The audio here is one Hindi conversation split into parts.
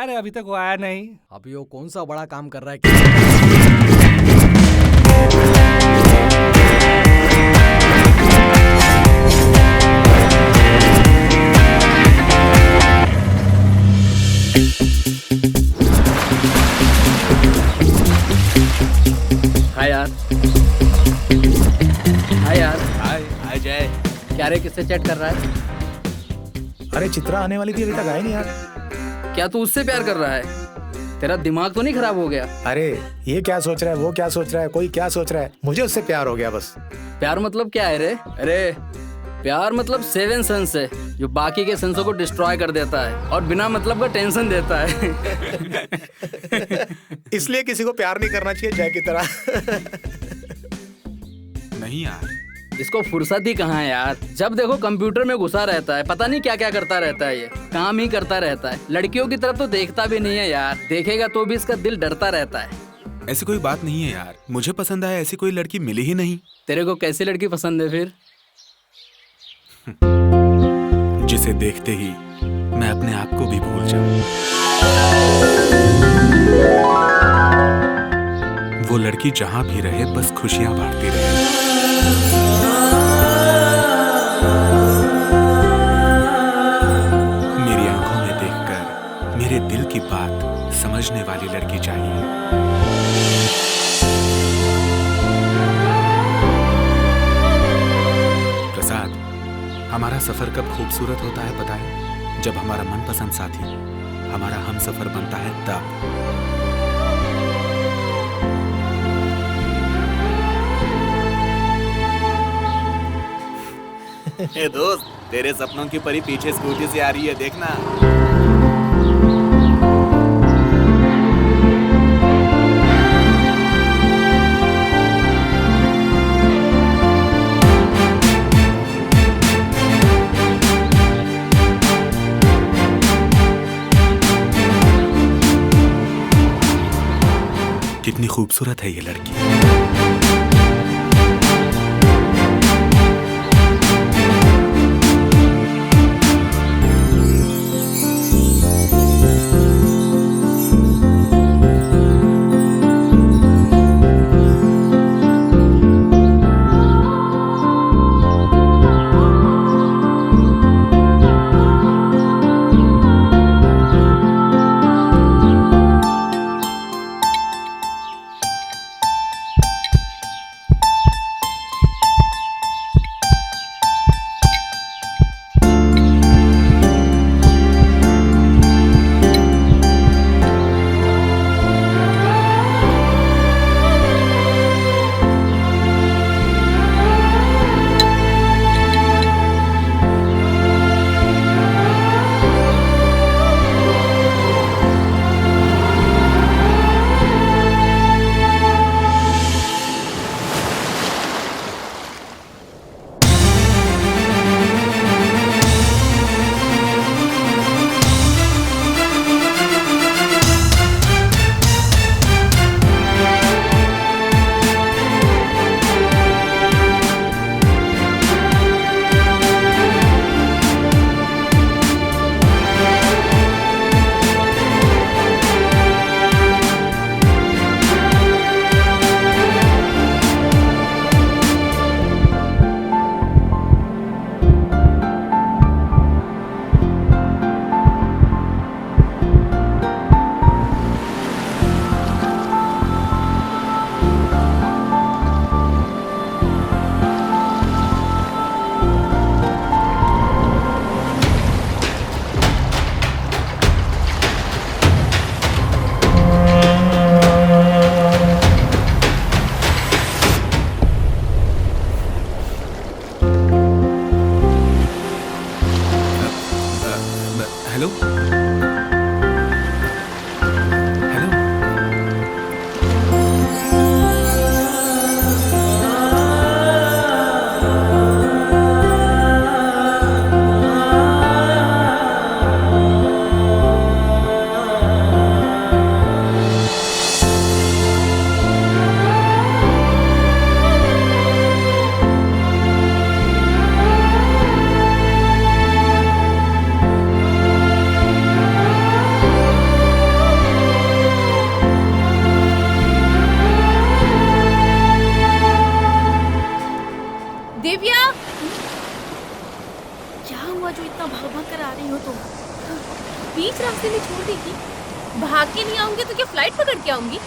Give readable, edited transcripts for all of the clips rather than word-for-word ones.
कहाँ रे, अभी तक वो आया नहीं। अभी वो कौन सा बड़ा काम कर रहा है? हाँ यार, हाँ यार, हाय जय। क्या रे, किससे चैट कर रहा है? अरे चित्रा आने वाली थी, अभी तक आई नहीं यार। क्या तू उससे प्यार कर रहा है? तेरा दिमाग तो नहीं खराब हो गया? अरे ये क्या सोच रहा है, वो क्या सोच रहा है, कोई क्या सोच रहा है, मुझे उससे प्यार हो गया बस। प्यार मतलब क्या है रे? अरे प्यार मतलब 7 सेंस है जो बाकी के सेंसों को डिस्ट्रॉय कर देता है और बिना मतलब का टेंशन देता है। इसलिए किसी को प्यार नहीं करना चाहिए जय की तरह। नहीं यार, इसको फुर्सत ही कहाँ है यार, जब देखो कंप्यूटर में घुसा रहता है, पता नहीं क्या क्या करता रहता है, ये काम ही करता रहता है। लड़कियों की तरफ तो देखता भी नहीं है यार, देखेगा तो भी इसका दिल डरता रहता है। ऐसी कोई बात नहीं है यार, मुझे पसंद आया ऐसी कोई लड़की मिली ही नहीं। तेरे को कैसी लड़की पसंद है फिर? जिसे देखते ही मैं अपने आप को भी भूल जाऊं। वो लड़की जहां भी रहे बस खुशियां बांटती रहे। मेरी आंखों में देखकर मेरे दिल की बात समझने वाली लड़की चाहिए। प्रसाद, हमारा सफर कब खूबसूरत होता है पता है? जब हमारा मनपसंद साथी हमारा हमसफर बनता है तब। ए दोस्त, तेरे सपनों की परी पीछे स्कूटी से आ रही है, देखना। कितनी खूबसूरत है ये लड़की। भाग के नहीं आऊंगी तो क्या फ्लाइट पकड़ के आऊंगी?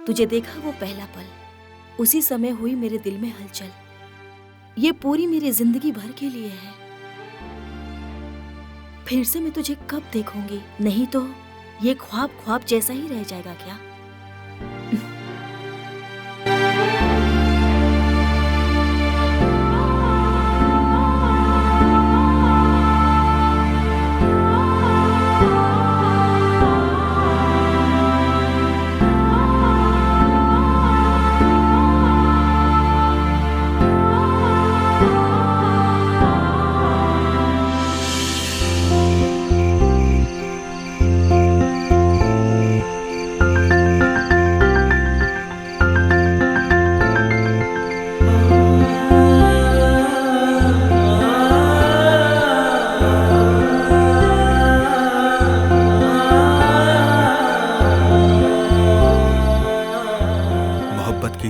तुझे देखा वो पहला पल, उसी समय हुई मेरे दिल में हलचल। ये पूरी मेरी जिंदगी भर के लिए है। फिर से मैं तुझे कब देखूंगी? नहीं तो ये ख्वाब ख्वाब जैसा ही रह जाएगा क्या?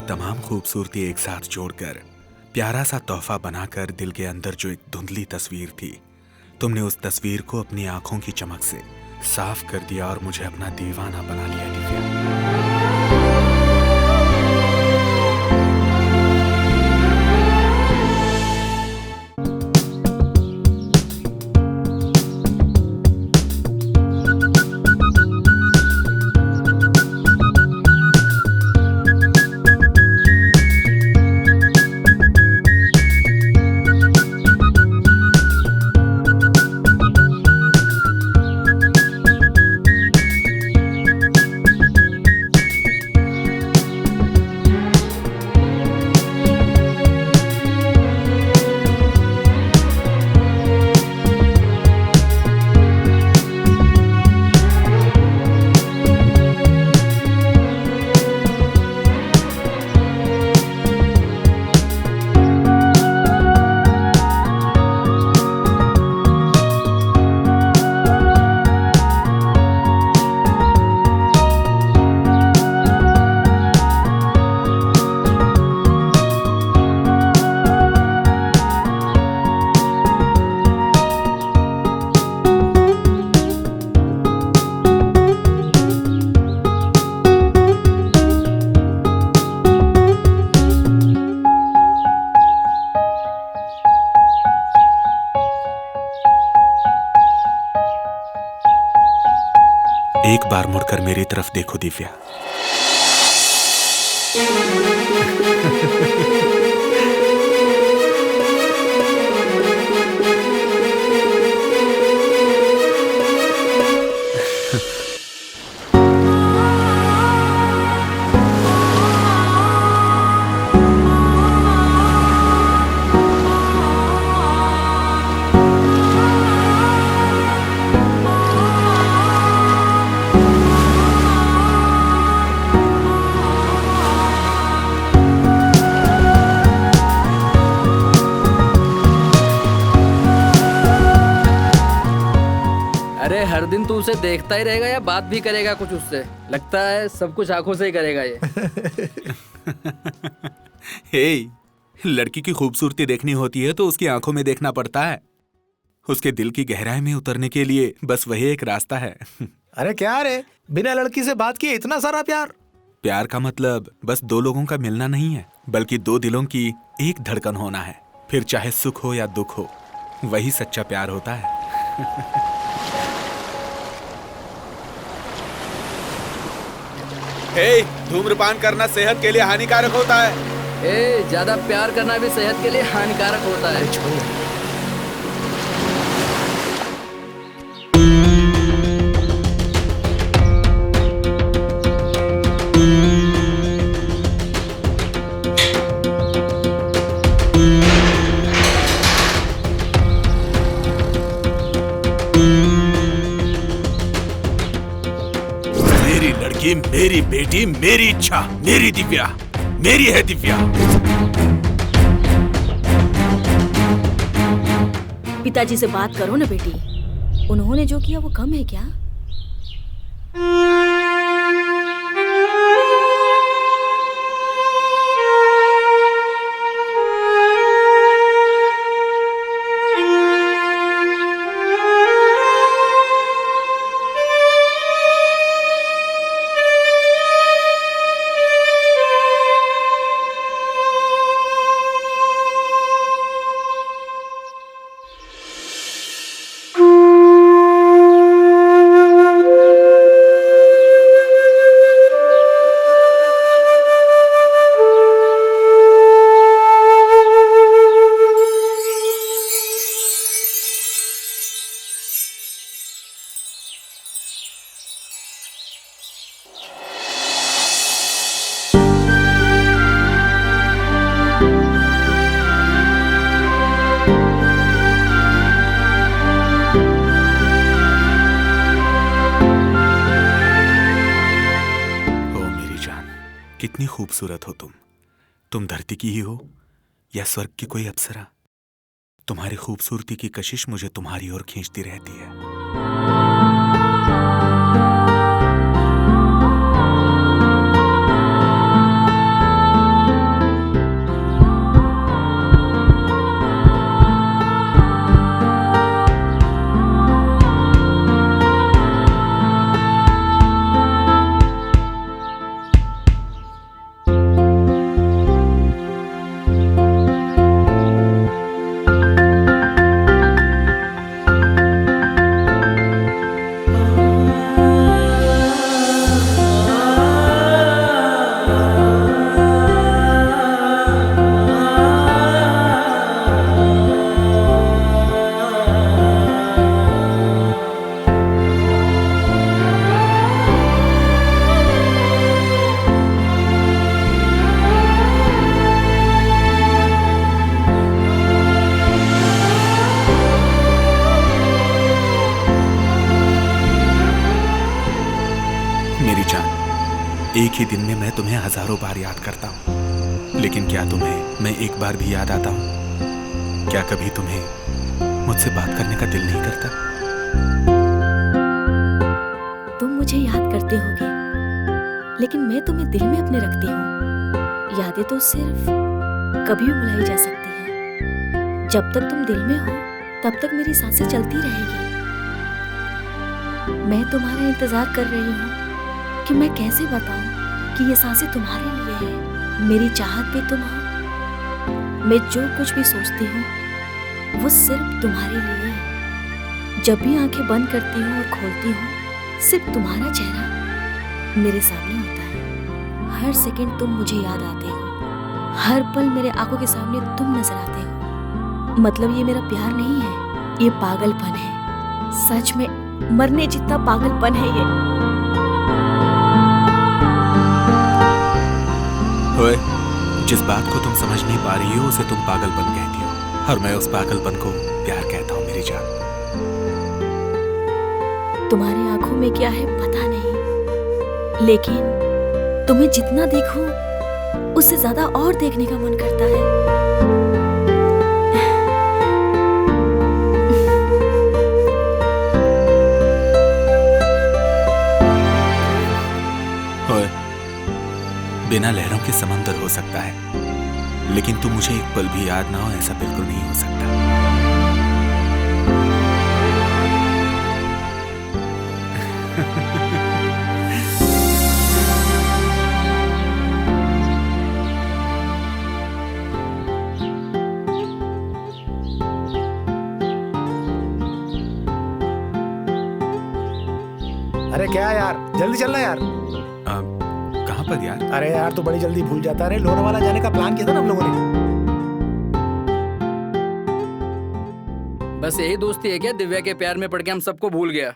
तमाम खूबसूरती एक साथ जोड़कर प्यारा सा तोहफा बनाकर दिल के अंदर जो एक धुंधली तस्वीर थी, तुमने उस तस्वीर को अपनी आंखों की चमक से साफ कर दिया और मुझे अपना दीवाना बना लिया दिव्या। एक बार मुड़कर मेरी तरफ देखो दिव्या। अरे हर दिन तू उसे देखता ही रहेगा या बात भी करेगा कुछ उससे? लगता है सब कुछ आंखों से ही करेगा ये। हे, लड़की की खूबसूरती देखनी होती है तो उसकी आंखों में देखना पड़ता है। उसके दिल की गहराई में उतरने के लिए बस वही एक रास्ता है। अरे क्या रे, बिना लड़की से बात किए इतना सारा प्यार? प्यार का मतलब बस दो लोगों का मिलना नहीं है, बल्कि दो दिलों की एक धड़कन होना है। फिर चाहे सुख हो या दुख हो, वही सच्चा प्यार होता है। हे, धूम्रपान करना सेहत के लिए हानिकारक होता है। ज्यादा प्यार करना भी सेहत के लिए हानिकारक होता है। मेरी लड़की, मेरी बेटी, मेरी इच्छा, मेरी दिव्या, मेरी है दिव्या। पिताजी से बात करो ना बेटी। उन्होंने जो किया वो कम है क्या? कितनी खूबसूरत हो तुम धरती की ही हो या स्वर्ग की कोई अप्सरा। तुम्हारी खूबसूरती की कशिश मुझे तुम्हारी ओर खींचती रहती है। मेरी जान, एक ही दिन में मैं तुम्हें हजारों बार याद करता हूँ, लेकिन क्या तुम्हें मैं एक बार भी याद आता हूँ? क्या कभी तुम्हें मुझसे बात करने का दिल नहीं करता? तुम मुझे याद करते होगे, लेकिन मैं तुम्हें दिल में अपने रखती हूँ। यादें तो सिर्फ कभी भी भुलाई जा सकती हैं। जब तक तुम दिल में हो, तब तक मेरी सांसें चलती रहेगी। मैं तुम्हारा इंतजार कर रही हूँ कि मैं कैसे बताऊं कि ये सांसें तुम्हारे लिए है। मेरी चाहत भी तुम हो। मैं जो कुछ भी सोचती हूँ वो सिर्फ तुम्हारे लिए है। जब भी आंखें बंद करती हूँ और खोलती हूँ, सिर्फ तुम्हारा चेहरा मेरे सामने होता है। हर सेकंड तुम मुझे याद आते हो। हर पल मेरे आंखों के सामने तुम नजर आते हो। मतलब ये मेरा प्यार नहीं है, ये पागलपन है। सच में मरने जितना पागलपन है ये। ओए, जिस बात को तुम समझ नहीं पा रही हो उसे तुम पागलपन कहती हो, और मैं उस पागलपन को प्यार कहता हूँ मेरी जान। तुम्हारी आंखों में क्या है पता नहीं, लेकिन तुम्हें जितना देखूं उससे ज्यादा और देखने का मन करता है। बिना लहरों के समंदर हो सकता है, लेकिन तुम मुझे एक पल भी याद ना हो ऐसा बिल्कुल नहीं हो सकता। अरे क्या यार, जल्दी चलना यार। कहाँ पर यार? अरे यार तू बड़ी जल्दी भूल जाता है। अरे लोनावाला जाने का प्लान किया था ना हम लोगों ने। बस यही दोस्ती है क्या? दिव्या के प्यार में पड़ के हम सबको भूल गया।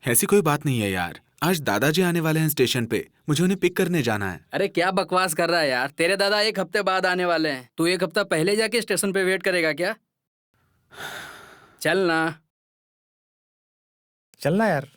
ऐसी कोई बात नहीं है यार। आज दादाजी आने वाले हैं स्टेशन पे, मुझे उन्हें पिक करने जाना है। अरे क्या बकवास कर रहा है यार, तेरे दादा एक हफ्ते बाद आने वाले हैं। तू एक हफ्ता पहले जाके स्टेशन पे वेट करेगा क्या? चलना चलना यार।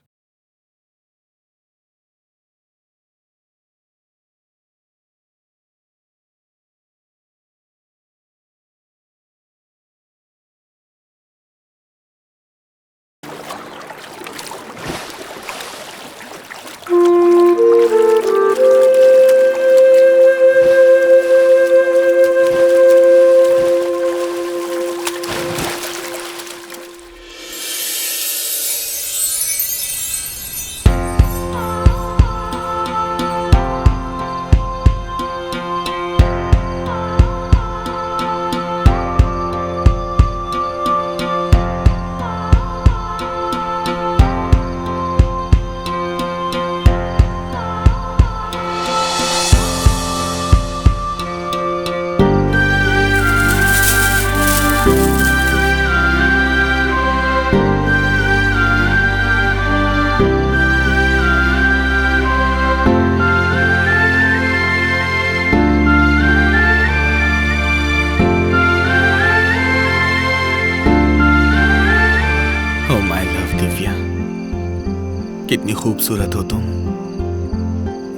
कितनी खूबसूरत हो तुम,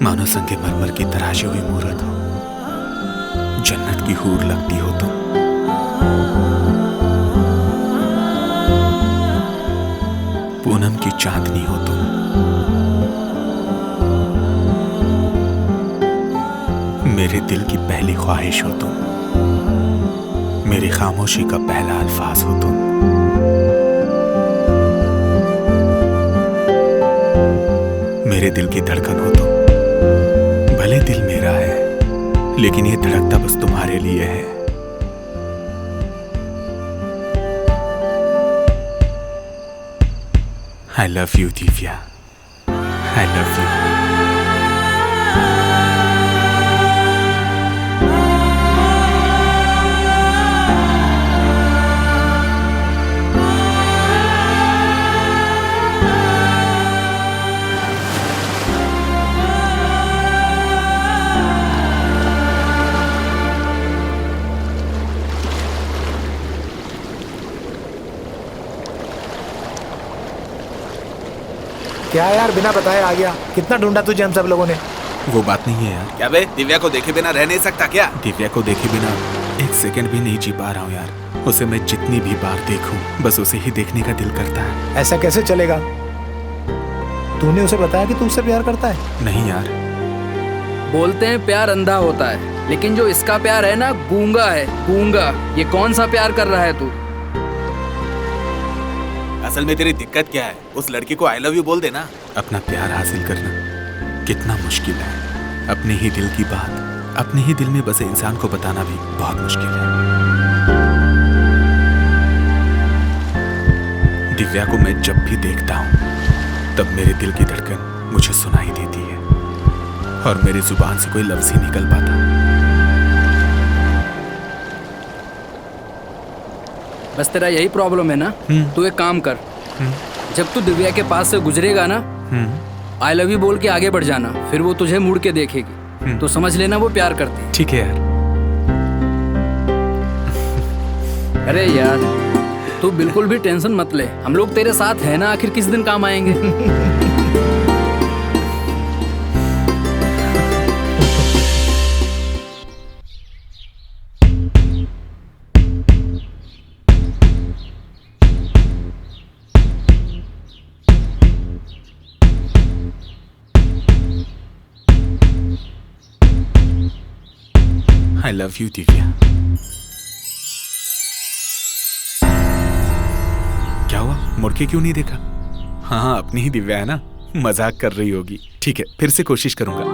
मानो संगमरमर की तराशी हुई मूरत हो। जन्नत की हूर लगती हो तुम। पूनम की चांदनी हो तुम। मेरे दिल की पहली ख्वाहिश हो तुम। मेरी खामोशी का पहला अल्फाज हो तुम। मेरे दिल की धड़कन हो तुम। भले दिल मेरा है, लेकिन ये धड़कता बस तुम्हारे लिए है। I love you, Divya. I love you। क्या यार, बिना बताए आ गया? कितना ढूंढा तुझे हम सब लोगों ने। वो बात नहीं है यार। क्या बे, दिव्या को देखे बिना रह नहीं सकता क्या? दिव्या को देखे बिना एक सेकंड भी नहीं जी पा रहा हूँ यार। उसे मैं जितनी भी बार देखूं, बस उसे ही देखने का दिल करता है। ऐसा कैसे चलेगा? तूने उसे बताया कि तू उससे प्यार करता है? नहीं यार। बोलते हैं प्यार अंधा होता है, लेकिन जो इसका प्यार है ना, गूंगा है, गूंगा। ये कौन सा प्यार कर रहा है तू? असल में तेरी दिक्कत क्या है? उस लड़की को आई लव यू बोल देना। अपना प्यार हासिल करना कितना मुश्किल है। अपने ही दिल की बात अपने ही दिल में बसे इंसान को बताना भी बहुत मुश्किल है। दिव्या को मैं जब भी देखता हूँ, तब मेरे दिल की धड़कन मुझे सुनाई देती है और मेरी जुबान से कोई लफ्ज ही निकल पाता। बस तेरा यही प्रॉब्लम है ना? तू एक काम कर, जब तू दिव्या के पास से गुजरेगा ना, आई लव यू बोल के आगे बढ़ जाना। फिर वो तुझे मुड़ के देखेगी तो समझ लेना वो प्यार करती है। ठीक है यार। अरे यार, तू बिल्कुल भी टेंशन मत ले, हम लोग तेरे साथ हैं ना, आखिर किस दिन काम आएंगे। I love you, Divya. क्या हुआ, मुड़ के क्यों नहीं देखा? हाँ, अपनी ही दिव्या है ना, मजाक कर रही होगी। ठीक है, फिर से कोशिश करूंगा।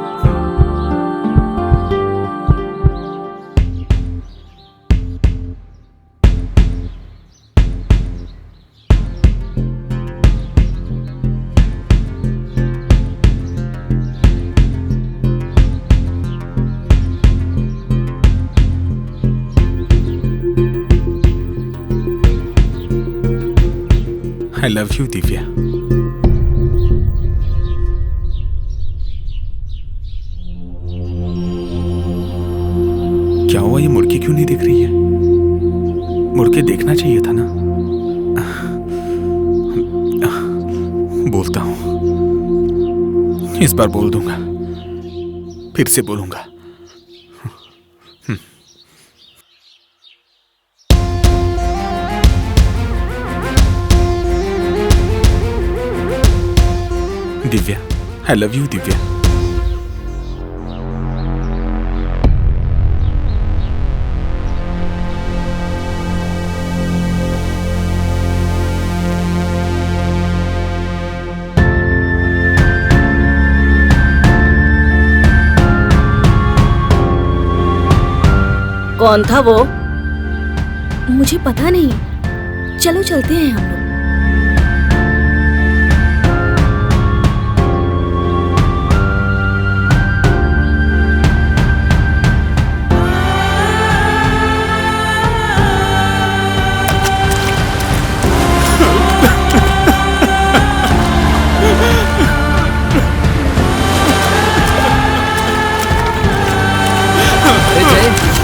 I love you, Divya. क्या हुआ, ये मुड़ के क्यों नहीं देख रही है? मुड़ के देखना चाहिए था ना। बोलता हूं, इस बार बोल दूंगा, फिर से बोलूंगा। Divya, I love you, Divya. कौन था वो? मुझे पता नहीं। चलो चलते हैं हम लोग।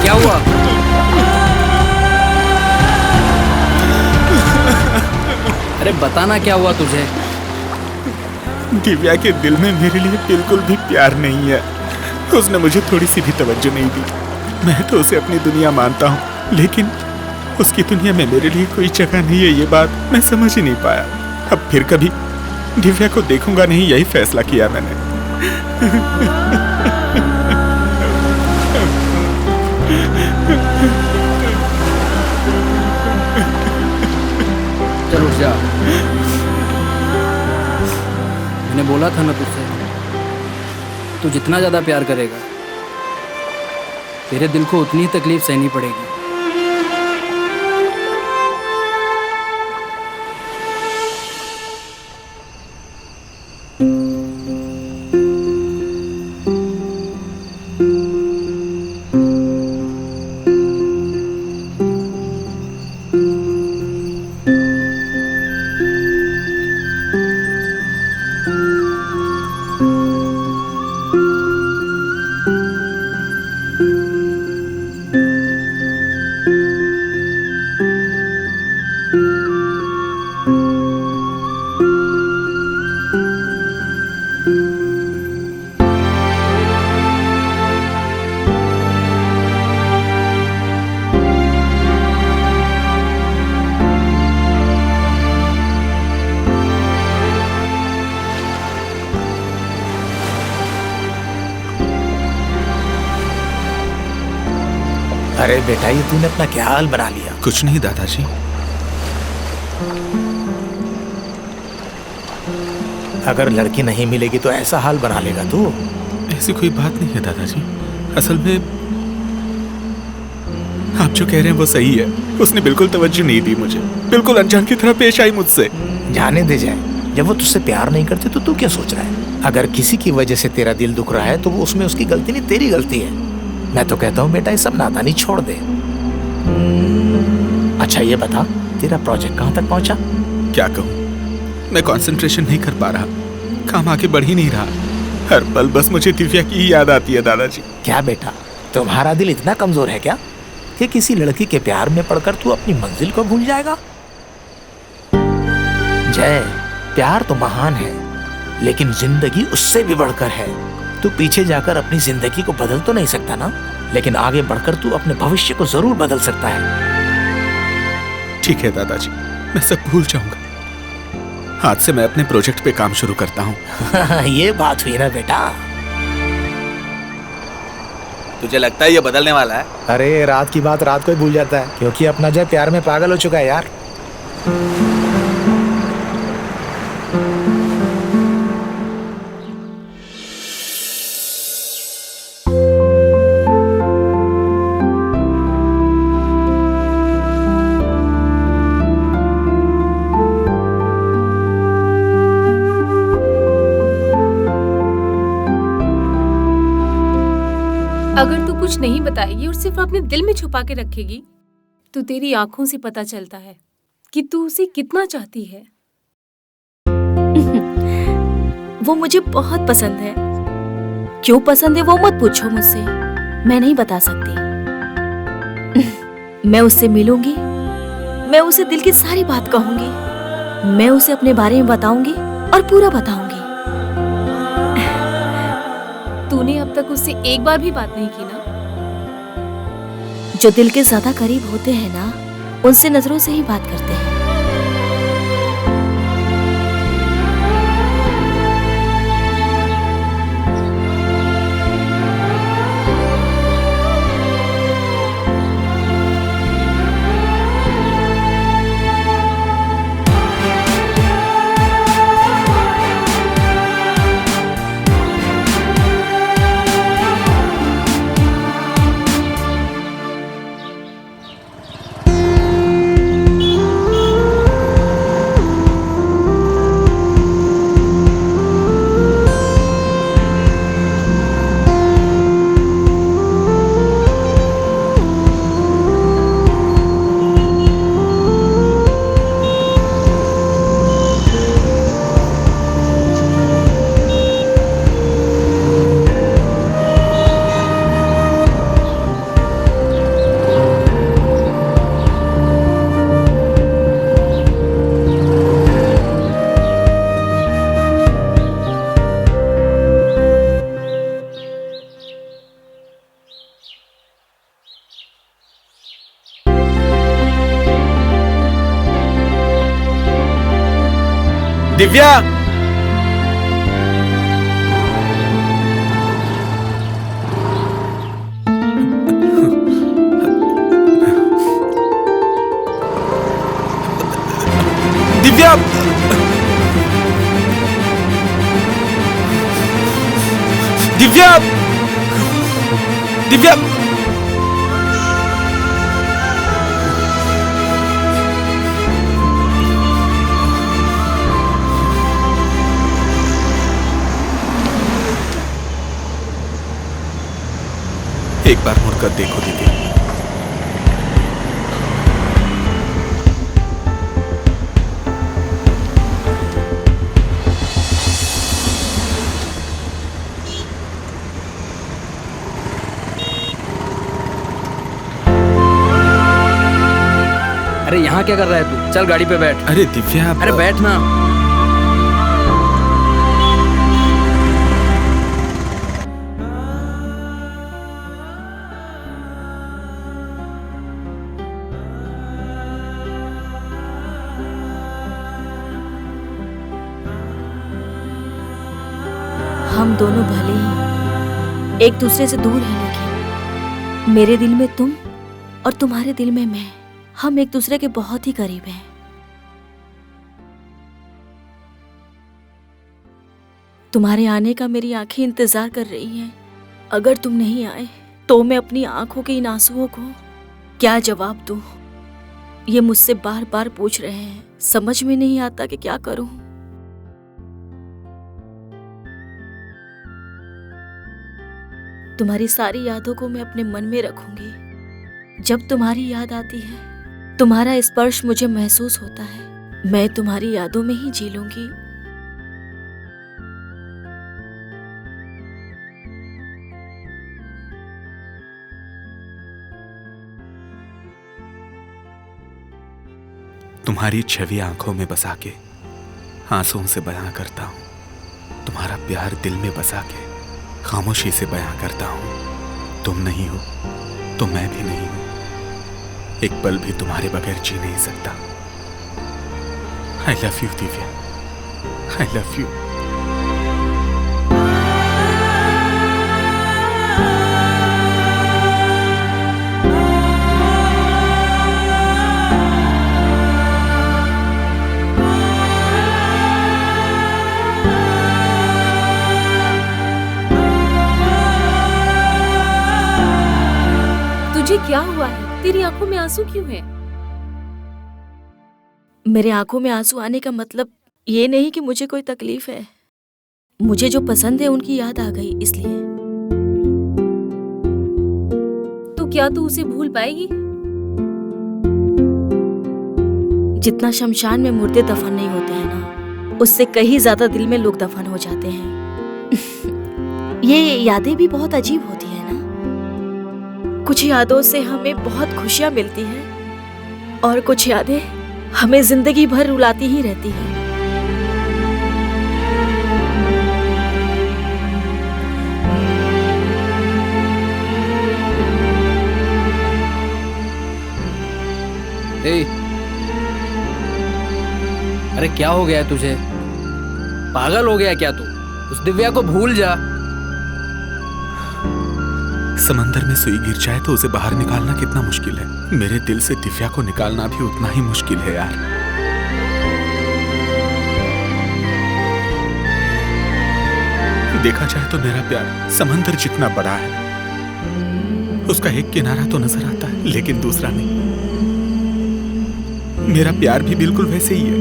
क्या हुआ? अरे बताना क्या हुआ तुझे? दिव्या के दिल में मेरे लिए बिल्कुल भी प्यार नहीं है। उसने मुझे थोड़ी सी भी तवज्जो नहीं दी। मैं तो उसे अपनी दुनिया मानता हूँ, लेकिन उसकी दुनिया में मेरे लिए कोई जगह नहीं है। ये बात मैं समझ ही नहीं पाया। अब फिर कभी दिव्या को देखूंगा नहीं, यही फैसला किया मैंने। चल उठ जा। मैंने बोला था ना तुझसे, तू जितना ज्यादा प्यार करेगा तेरे दिल को उतनी ही तकलीफ सहनी पड़ेगी। अरे बेटा, ये तूने अपना क्या हाल बना लिया? कुछ नहीं दादाजी। अगर लड़की नहीं मिलेगी तो ऐसा हाल बना लेगा तू? ऐसी कोई बात नहीं है दादाजी। असल में आप जो कह रहे हैं वो सही है। उसने बिल्कुल तवज्जो नहीं दी मुझे, बिल्कुल अनजान की तरह पेश आई मुझसे। जाने दे जाए, जब वो तुझसे प्यार नहीं करती तो तू क्या सोच रहा है? अगर किसी की वजह से तेरा दिल दुख रहा है तो वो उसमें उसकी गलती नहीं, तेरी गलती है। मैं तो कहता हूँ बेटा, ये सब नादानी छोड़ दे। अच्छा ये बता, तेरा प्रोजेक्ट कहाँ तक पहुँचा? क्या कहूँ, मैं कंसंट्रेशन नहीं कर पा रहा, काम आगे बढ़ ही नहीं रहा। हर पल बस मुझे दिव्या की ही याद आती है दादाजी। क्या बेटा, तुम्हारा दिल इतना कमजोर है क्या कि किसी लड़की के प्यार में पड़कर तू अपनी मंजिल को भूल जाएगा? जय, प्यार तो महान है, लेकिन जिंदगी उससे भी बढ़कर है। तू पीछे जाकर अपनी जिंदगी को बदल तो नहीं सकता ना, लेकिन आगे बढ़कर तू अपने भविष्य को जरूर बदल सकता है। ठीक है दादाजी, मैं सब भूल जाऊंगा। आज से मैं अपने प्रोजेक्ट पे काम शुरू करता हूँ। ये बात हुई ना बेटा। तुझे लगता है ये बदलने वाला है? अरे रात की बात रात को ही भूल जाता है, क्योंकि अपना जय प्यार में पागल हो चुका है यार। अगर तू कुछ नहीं बताएगी और सिर्फ अपने दिल में छुपा के रखेगी तो तेरी आंखों से पता चलता है कि तू उसे कितना चाहती है। वो मुझे बहुत पसंद है। क्यों पसंद है वो मत पूछो मुझसे, मैं नहीं बता सकती। मैं उससे मिलूंगी, मैं उसे दिल की सारी बात कहूंगी, मैं उसे अपने बारे में बताऊंगी और पूरा बताऊंगी। तूने अब तक उससे एक बार भी बात नहीं की ना? जो दिल के ज्यादा करीब होते हैं ना, उनसे नजरों से ही बात करते हैं। दिव्या, दिव्या, दिव्या, दिव्या। एक बार मुड़कर देखो दिव्या। अरे यहाँ क्या कर रहा है तू? चल गाड़ी पे बैठ। अरे दिव्या, अरे बैठ ना। हम दोनों भले ही एक दूसरे से दूर हैं, लेकिन मेरे दिल में तुम और तुम्हारे दिल में मैं, हम एक दूसरे के बहुत ही करीब हैं। तुम्हारे आने का मेरी आंखें इंतजार कर रही हैं। अगर तुम नहीं आए तो मैं अपनी आंखों के इन आंसुओं को क्या जवाब दूं? ये मुझसे बार बार पूछ रहे हैं, समझ में नहीं आता कि क्या करूं। तुम्हारी सारी यादों को मैं अपने मन में रखूंगी। जब तुम्हारी याद आती है, तुम्हारा स्पर्श मुझे महसूस होता है, मैं तुम्हारी यादों में ही जी लूंगी। तुम्हारी छवि आंखों में बसा के आंसुओं से बयां करता हूं। तुम्हारा प्यार दिल में बसा के खामोशी से बयां करता हूं। तुम नहीं हो तो मैं भी नहीं हूं। एक पल भी तुम्हारे बगैर जी नहीं सकता। आई love you Divya, I love you. तुझे क्या हुआ है? तेरी आंखों में आंसू क्यों है? मेरे आंखों में आंसू आने का मतलब ये नहीं कि मुझे कोई तकलीफ है। मुझे जो पसंद है उनकी याद आ गई, इसलिए। तो क्या तू उसे भूल पाएगी? जितना शमशान में मुर्दे दफन नहीं होते हैं ना, उससे कहीं ज्यादा दिल में लोग दफन हो जाते हैं। ये यादें भी बहुत अजीब होती है ना। कुछ यादों से हमें बहुत खुशियां मिलती हैं और कुछ यादें हमें जिंदगी भर रुलाती ही रहती हैं। ए, अरे क्या हो गया है तुझे? पागल हो गया क्या तू? उस दिव्या को भूल जा। समंदर में सुई गिर जाए तो उसे बाहर निकालना कितना मुश्किल है, मेरे दिल से दिव्या को निकालना भी उतना ही मुश्किल है यार। देखा जाए तो मेरा प्यार समंदर जितना बड़ा है। उसका एक किनारा तो नजर आता है लेकिन दूसरा नहीं। मेरा प्यार भी बिल्कुल वैसे ही है।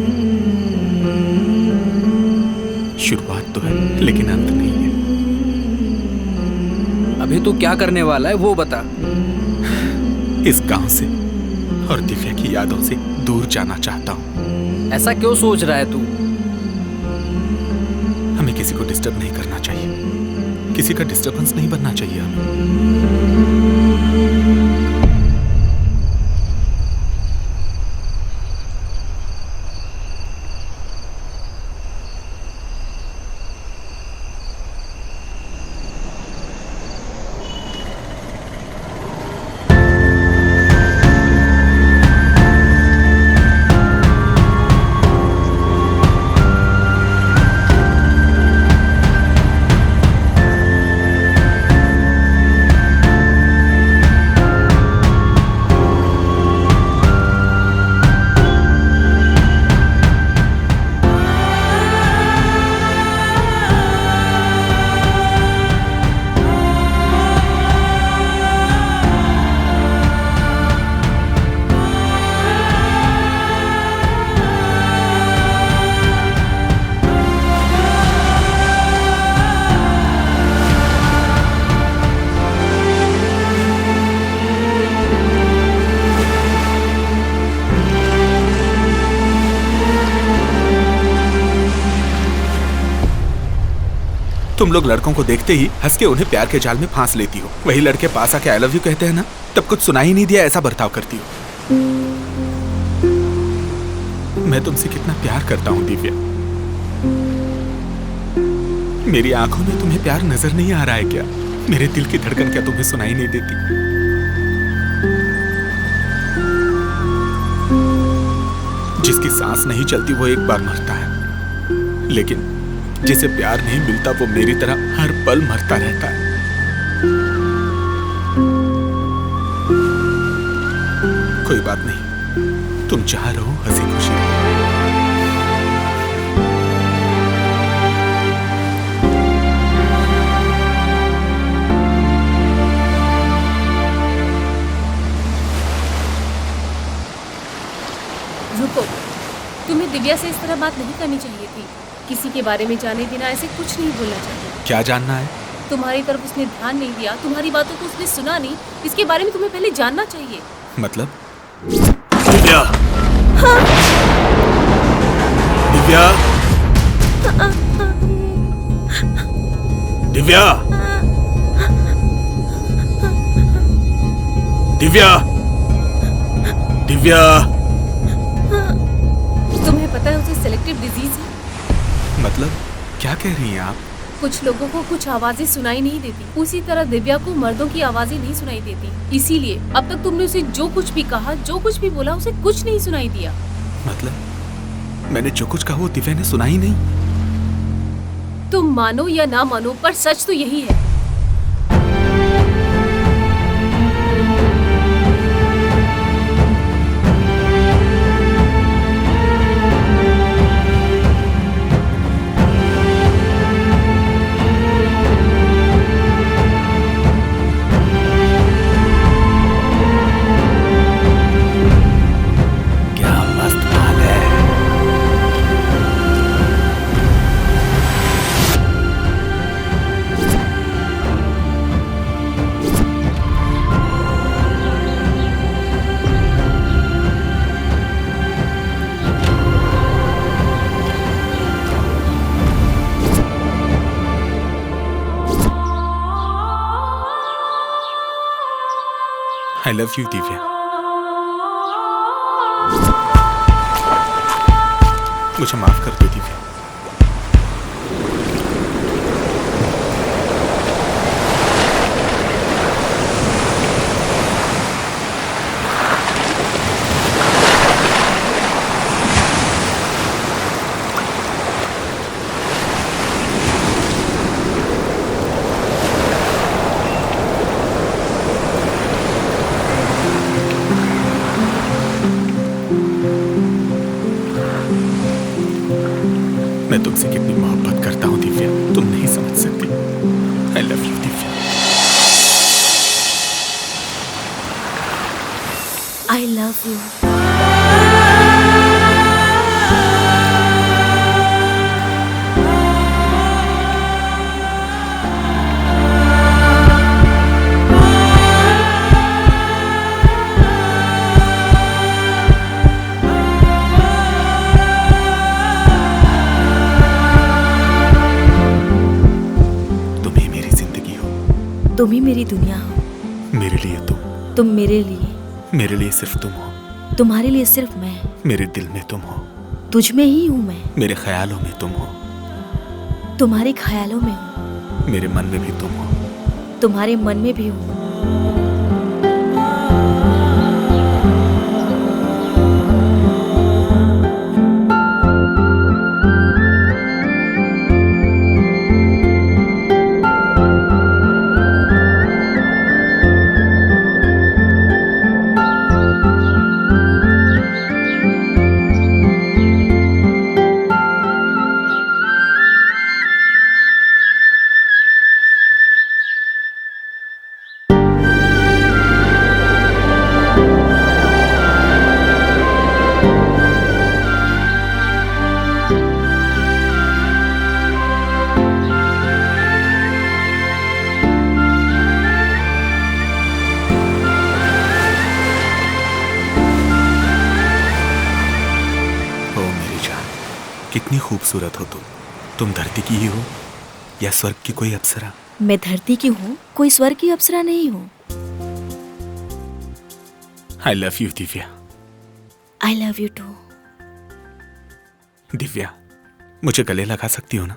शुरुआत तो है लेकिन अंत नहीं है। अभी तू क्या करने वाला है वो बता। इस गांव से और दिव्या की यादों से दूर जाना चाहता हूं। ऐसा क्यों सोच रहा है तू? हमें किसी को डिस्टर्ब नहीं करना चाहिए, किसी का डिस्टर्बेंस नहीं बनना चाहिए हमें। तुम लोग लड़कों को देखते ही हंस के उन्हें प्यार के जाल में फांस लेती हो। वही लड़के पास आके आई लव यू कहते हैं ना, तब कुछ सुना ही नहीं दिया ऐसा बर्ताव करती हो। मैं तुमसे कितना प्यार करता हूँ दिव्या। मेरी आंखों में तुम्हें प्यार नजर नहीं आ रहा है क्या? मेरे दिल की धड़कन क्या तुम्हें सुनाई नहीं देती? जिसकी सांस नहीं चलती वो एक बार मरता है, लेकिन जिसे प्यार नहीं मिलता वो मेरी तरह हर पल मरता रहता है। कोई बात नहीं, तुम जहां रहो हंसी खुशी रहो। रुको, तुम्हें दिव्या से इस तरह बात नहीं करनी चाहिए थी। किसी के बारे में जाने बिना ऐसे कुछ नहीं बोलना चाहिए। क्या जानना है? तुम्हारी तरफ उसने ध्यान नहीं दिया, तुम्हारी बातों को उसने सुना नहीं, इसके बारे में तुम्हें पहले जानना चाहिए। मतलब? दिव्या, दिव्या, दिव्या, दिव्या, दिव्या। तुम्हें पता है उसे सेलेक्टिव डिजीज है। मतलब क्या कह रही हैं आप? कुछ लोगों को कुछ आवाजें सुनाई नहीं देती, उसी तरह दिव्या को मर्दों की आवाजें नहीं सुनाई देती। इसीलिए अब तक तुमने उसे जो कुछ भी कहा, जो कुछ भी बोला, उसे कुछ नहीं सुनाई दिया। मतलब मैंने जो कुछ कहा वो दिव्या ने सुना ही नहीं। तुम मानो या ना मानो, पर सच तो यही है। I love you, Divya. मुझे माफ कर दो दिव्या। मैं तुमसे कितनी मोहब्बत करता हूँ दिव्या, तुम नहीं समझ सकती। I love you, Divya. I love you. तुम ही मेरी दुनिया हो। मेरे लिए तुम मेरे लिए। मेरे लिए सिर्फ तुम हो। तुम्हारे लिए सिर्फ मैं। मेरे दिल में तुम हो। तुझ में ही हूँ मैं। मेरे ख्यालों में तुम हो। तुम्हारे ख्यालों में हूँ। मेरे मन में भी तुम हो। तुम्हारे मन में भी हूँ। कितनी खूबसूरत हो तुम धरती की ही हो, या स्वर्ग की कोई अप्सरा? मैं धरती की हूँ, कोई स्वर्ग की अप्सरा नहीं हूँ। I love you Divya. I love you too. Divya, मुझे गले लगा सकती हो ना?